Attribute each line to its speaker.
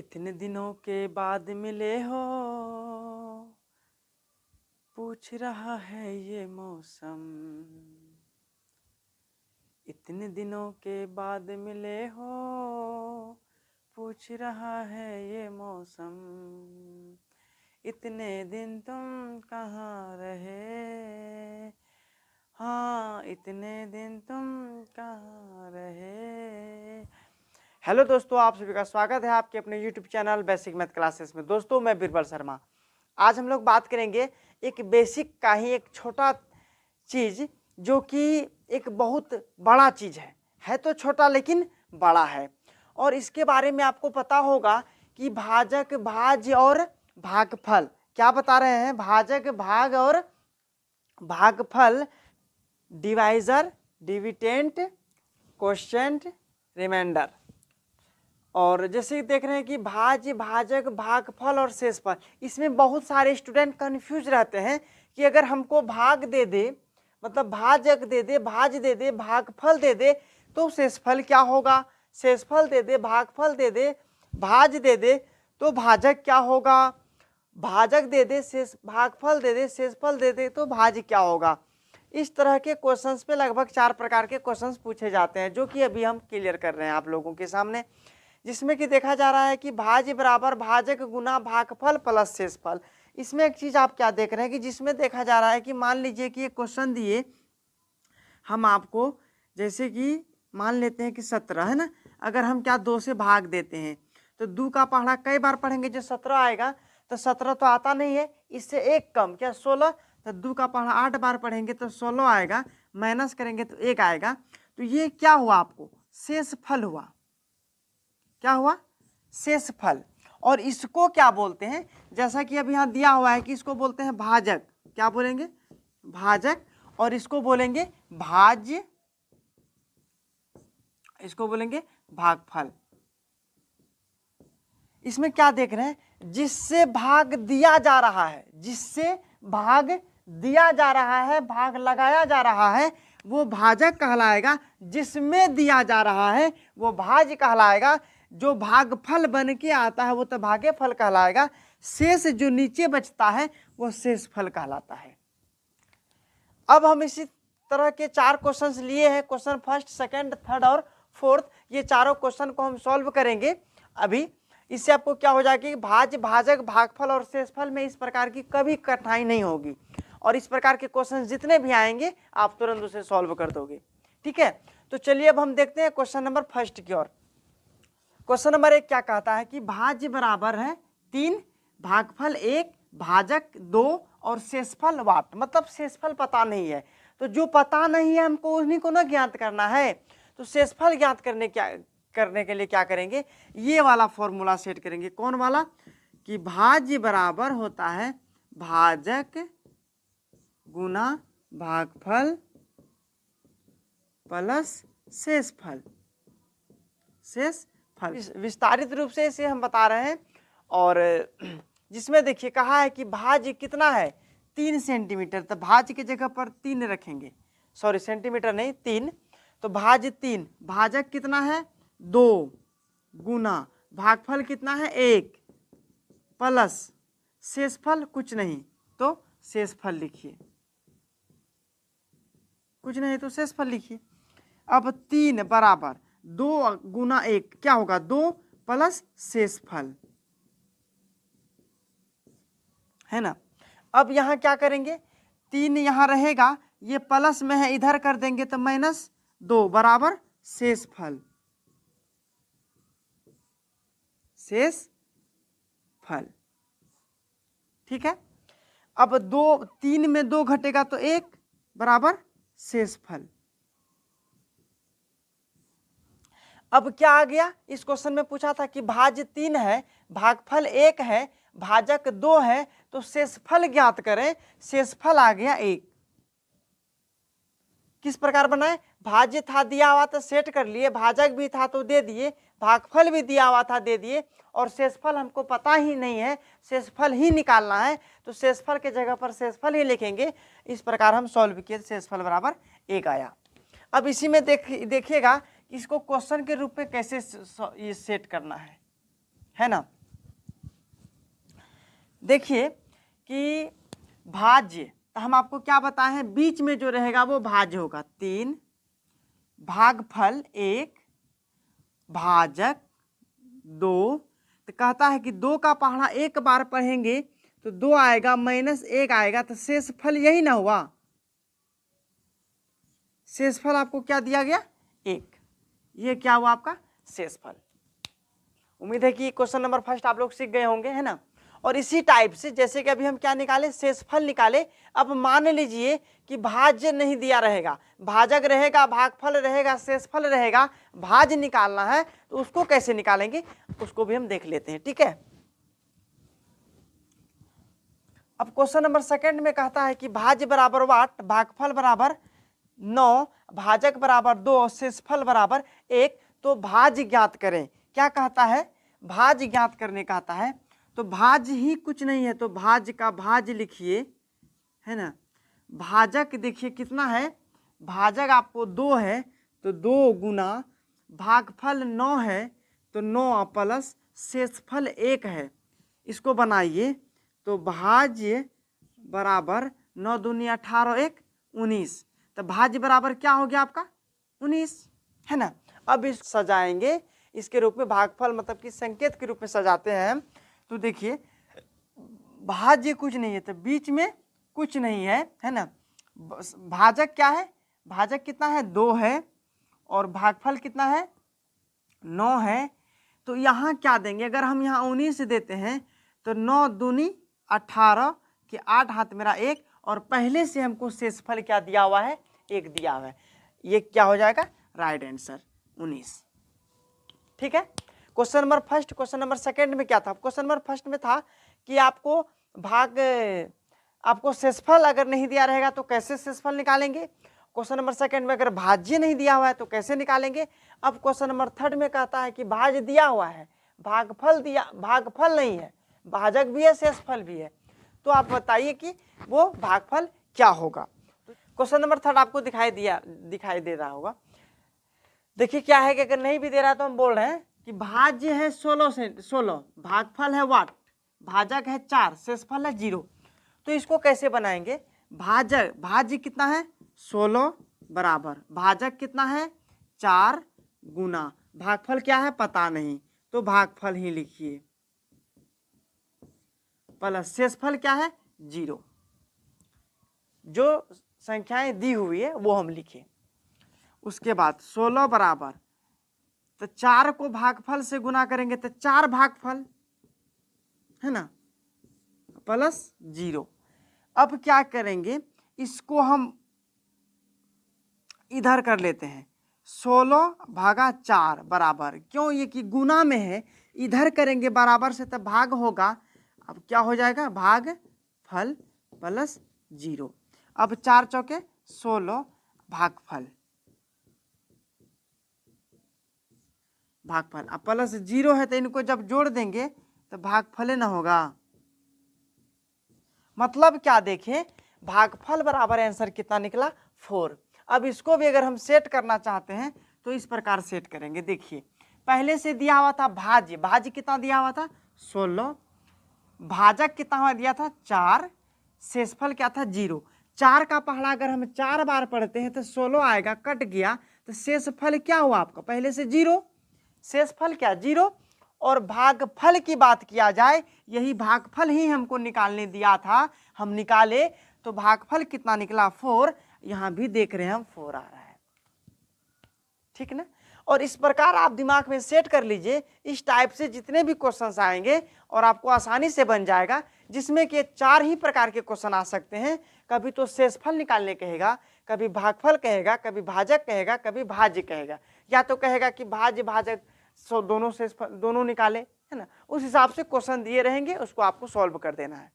Speaker 1: इतने दिनों के बाद मिले हो, पूछ रहा है ये मौसम। इतने दिनों के बाद मिले हो, पूछ रहा है ये मौसम। इतने दिन तुम कहाँ रहे, हाँ इतने दिन तुम कहाँ रहे। हेलो दोस्तों, आप सभी का स्वागत है आपके अपने YouTube channel basic math classes में। दोस्तों मैं बीरबल शर्मा। आज हम लोग बात करेंगे एक बेसिक का ही एक छोटा चीज जो कि एक बहुत बड़ा चीज है तो छोटा लेकिन बड़ा है। और इसके बारे में आपको पता होगा कि भाजक, भाज्य और भागफल। क्या बता रहे हैं? भाजक, भाग और भागफल, डिवाइजर, डिविडेंड, कोशेंट, रिमाइंडर। और जैसे देख रहे हैं कि भाज्य, भाजक, भागफल और शेषफल, इसमें बहुत सारे स्टूडेंट कंफ्यूज रहते हैं कि अगर हमको भाग दे दे, मतलब भाजक दे दे, भाज्य दे दे, भागफल दे दे, तो शेषफल क्या होगा? शेषफल दे दे, भागफल दे दे, भाज्य दे दे, तो भाजक क्या होगा? भाजक दे दे, शेष भागफल दे दे, शेषफल दे दे, तो भाज्य क्या होगा? इस तरह के क्वेश्चंस पे लगभग 4 प्रकार के क्वेश्चंस पूछे जाते हैं, जो कि अभी हम क्लियर कर रहे हैं आप लोगों के सामने। जिसमें कि देखा जा रहा है कि भाज्य बराबर भाजक गुना भागफल प्लस शेषफल। इसमें एक चीज आप क्या देख रहे हैं कि जिसमें देखा जा रहा है कि मान लीजिए कि एक क्वेश्चन दिए हम आपको, जैसे कि मान लेते हैं कि 17 है ना, अगर हम क्या 2 से भाग देते हैं तो 2 का पहाड़ा कई बार पढ़ेंगे जो 17 आएगा, तो 17 तो आता नहीं है, इससे एक कम क्या 16, तो 2 का पहाड़ा 8 बार पढ़ेंगे तो 16 आएगा, माइनस करेंगे तो 1 आएगा। तो ये क्या हुआ? आपको शेषफल हुआ। क्या हुआ? शेषफल। और इसको क्या बोलते हैं? जैसा कि अभी यहाँ दिया हुआ है कि इसको बोलते हैं भाजक। क्या बोलेंगे? भाजक। और इसको बोलेंगे भाज्य, इसको बोलेंगे भागफल। इसमें क्या देख रहे हैं? जिससे भाग दिया जा रहा है, जिससे भाग दिया जा रहा है, भाग लगाया जा रहा है, वो भाजक कहलाएगा। जिसमें दिया जा रहा है वो भाज्य कहलाएगा। जो भागफल बन के आता है वो तो भागे फल कहलाएगा। शेष जो नीचे बचता है वो शेषफल कहलाता है। अब हम इसी तरह के 4 क्वेश्चंस लिए हैं। क्वेश्चन फर्स्ट, सेकंड, थर्ड और फोर्थ, ये चारों क्वेश्चन को हम सॉल्व करेंगे अभी। इससे आपको क्या हो जाएगा कि भाज्य, भाजक, भागफल और शेषफल में इस प्रकार की कभी कठिनाई नहीं होगी। और इस प्रकार के क्वेश्चन जितने भी आएंगे आप तुरंत उसे सॉल्व कर दोगे। ठीक है, तो चलिए अब हम देखते हैं क्वेश्चन नंबर फर्स्ट की ओर। क्वेश्चन नंबर 1 क्या कहता है कि भाज्य बराबर है 3, भागफल 1, भाजक 2 और शेषफल वाट। मतलब शेषफल पता नहीं है, तो जो पता नहीं है हमको उन्हीं को ना ज्ञात करना है। तो शेषफल ज्ञात करने के लिए क्या करेंगे? ये वाला फॉर्मूला सेट करेंगे। कौन वाला? कि भाज्य बराबर होता है भाजक गुना भागफल प्लस शेषफल। शेषफल विस्तारित रूप से इसे हम बता रहे हैं। और जिसमें देखिए कहा है कि भाज्य कितना है? 3 सेंटीमीटर। तो भाज्य की जगह पर 3 रखेंगे, सॉरी सेंटीमीटर नहीं 3। तो भाज्य 3, भाजक कितना है? 2 गुना भागफल कितना है? 1 प्लस शेषफल कुछ नहीं, तो शेषफल लिखिए। कुछ नहीं तो शेषफल लिखिए। अब 3 बराबर 2 गुना 1 क्या होगा? 2 प्लस शेषफल, है ना। अब यहाँ क्या करेंगे? 3 यहाँ रहेगा, ये प्लस में है, इधर कर देंगे तो -2 बराबर शेषफल। शेषफल, ठीक है। अब 3 में 2 घटेगा तो 1 बराबर शेषफल। अब क्या आ गया? इस क्वेश्चन में पूछा था कि भाज्य 3 है, भागफल 1 है, भाजक 2 है, तो शेषफल ज्ञात करें। शेषफल आ गया 1। किस प्रकार बनाए? भाज्य था दिया हुआ तो सेट कर लिए, भाजक भी था तो दे दिए, भागफल भी दिया हुआ था दे दिए, और शेषफल हमको पता ही नहीं है, शेषफल ही निकालना है, तो शेषफल के जगह पर शेषफल ही लिखेंगे। इस प्रकार हम सॉल्व किए, शेषफल बराबर 1 आया। अब इसी में देखिएगा इसको क्वेश्चन के रूप में कैसे ये सेट करना है है ना। देखिए कि भाज्य, तो हम आपको क्या बताए हैं, बीच में जो रहेगा वो भाज्य होगा 3, भागफल 1, भाजक 2। तो कहता है कि 2 का पहाड़ा एक बार पढ़ेंगे तो 2 आएगा, -1 आएगा, तो शेषफल यही ना हुआ। शेषफल आपको क्या दिया गया, 1। ये क्या हुआ आपका शेषफल। उम्मीद है कि क्वेश्चन नंबर फर्स्ट आप लोग सीख गए होंगे, है ना। और इसी टाइप से जैसे कि अभी हम क्या निकाले, शेषफल निकाले। अब मान लीजिए कि भाज्य नहीं दिया रहेगा, भाजक रहेगा, भागफल रहेगा, शेषफल रहेगा, भाज्य निकालना है, तो उसको कैसे निकालेंगे उसको भी हम देख लेते हैं, ठीक है। अब क्वेश्चन नंबर सेकंड में कहता है कि भाज्य बराबर 8, भागफल बराबर 9, भाजक बराबर 2, शेषफल बराबर 1। तो भाज्य ज्ञात करें। क्या कहता है, भाज्य ज्ञात करने कहता है। तो भाज्य ही कुछ नहीं है, तो भाज्य का भाज्य लिखिए, है ना। भाजक देखिए कितना है, भाजक आपको 2 है, तो 2 गुना, भागफल 9 है, तो 9 प्लस शेषफल 1 है। इसको बनाइए, तो भाज्य बराबर 9 दूनी 18, 1 19। तो भाज्य बराबर क्या हो गया आपका 19, है ना। अब इस सजाएंगे इसके रूप में, भागफल मतलब कि संकेत के रूप में सजाते हैं हम। तो देखिए भाज्य कुछ नहीं है, तो बीच में कुछ नहीं है ना। भाजक क्या है, भाजक कितना है 2 है, और भागफल कितना है 9 है। तो यहाँ क्या देंगे, अगर हम यहाँ 19 देते हैं तो 9 दूनी 18 के 8 हाथ मेरा 1, और पहले से हमको शेषफल क्या दिया हुआ है, 1 दिया हुआ है। ये क्या हो जाएगा राइट आंसर 19, ठीक है। Question number first. Question number second में क्या था, क्वेश्चन नंबर फर्स्ट में था कि आपको शेषफल अगर नहीं दिया रहेगा तो कैसे शेषफल निकालेंगे। क्वेश्चन नंबर सेकंड में अगर भाज्य नहीं दिया हुआ है तो कैसे निकालेंगे। अब क्वेश्चन नंबर थर्ड में कहता है कि भाज्य दिया हुआ है, भागफल नहीं है, भाजक भी है, शेषफल भी है। तो आप बताइए कि वो भागफल क्या होगा। क्वेश्चन नंबर थर्ड आपको दिखाई दे रहा होगा। देखिए क्या है कि अगर नहीं भी दे रहा तो हम बोल रहे हैं कि भाज्य है 16, भागफल है 8, भाजक है 4, शेषफल है 0। तो इसको कैसे बनाएंगे, भाज्य कितना है 16 बराबर, भाजक कितना है 4 गुना, भागफल क्या है पता नहीं, तो भागफल ही लिखिए, प्लस शेषफल क्या है 0। जो संख्याएं दी हुई है वो हम लिखें। उसके बाद 16 बराबर, तो 4 को भागफल से गुना करेंगे तो 4 भागफल, है ना, प्लस 0। अब क्या करेंगे, इसको हम इधर कर लेते हैं, 16 भागा 4 बराबर, क्यों ये कि गुना में है, इधर करेंगे बराबर से तब भाग होगा। अब क्या हो जाएगा, भागफल प्लस 0। अब 4 चौके 16 भागफल अब प्लस 0 है, तो इनको जब जोड़ देंगे तो भागफल ना होगा। मतलब क्या देखें, भागफल बराबर आंसर कितना निकला 4। अब इसको भी अगर हम सेट करना चाहते हैं तो इस प्रकार सेट करेंगे। देखिए पहले से दिया हुआ था भाज्य कितना दिया हुआ था 16, भाजक कितना हुआ दिया था 4, शेषफल क्या था 0। 4 का पहाड़ा अगर हम 4 बार पढ़ते हैं तो 16 आएगा, कट गया, तो शेषफल क्या हुआ आपका पहले से 0, शेषफल क्या 0। और भागफल की बात किया जाए, यही भागफल ही हमको निकालने दिया था, हम निकाले तो भागफल कितना निकला 4। यहाँ भी देख रहे हैं हम 4 आ रहा है, ठीक ना। और इस प्रकार आप दिमाग में सेट कर लीजिए, इस टाइप से जितने भी क्वेश्चंस आएंगे और आपको आसानी से बन जाएगा, जिसमें कि 4 ही प्रकार के क्वेश्चन आ सकते हैं। कभी तो शेषफल निकालने कहेगा, कभी भागफल कहेगा, कभी भाजक कहेगा, कभी भाज्य कहेगा, या तो कहेगा कि भाज्य भाजक दोनों निकाले, है ना। उस हिसाब से क्वेश्चन दिए रहेंगे, उसको आपको सॉल्व कर देना है।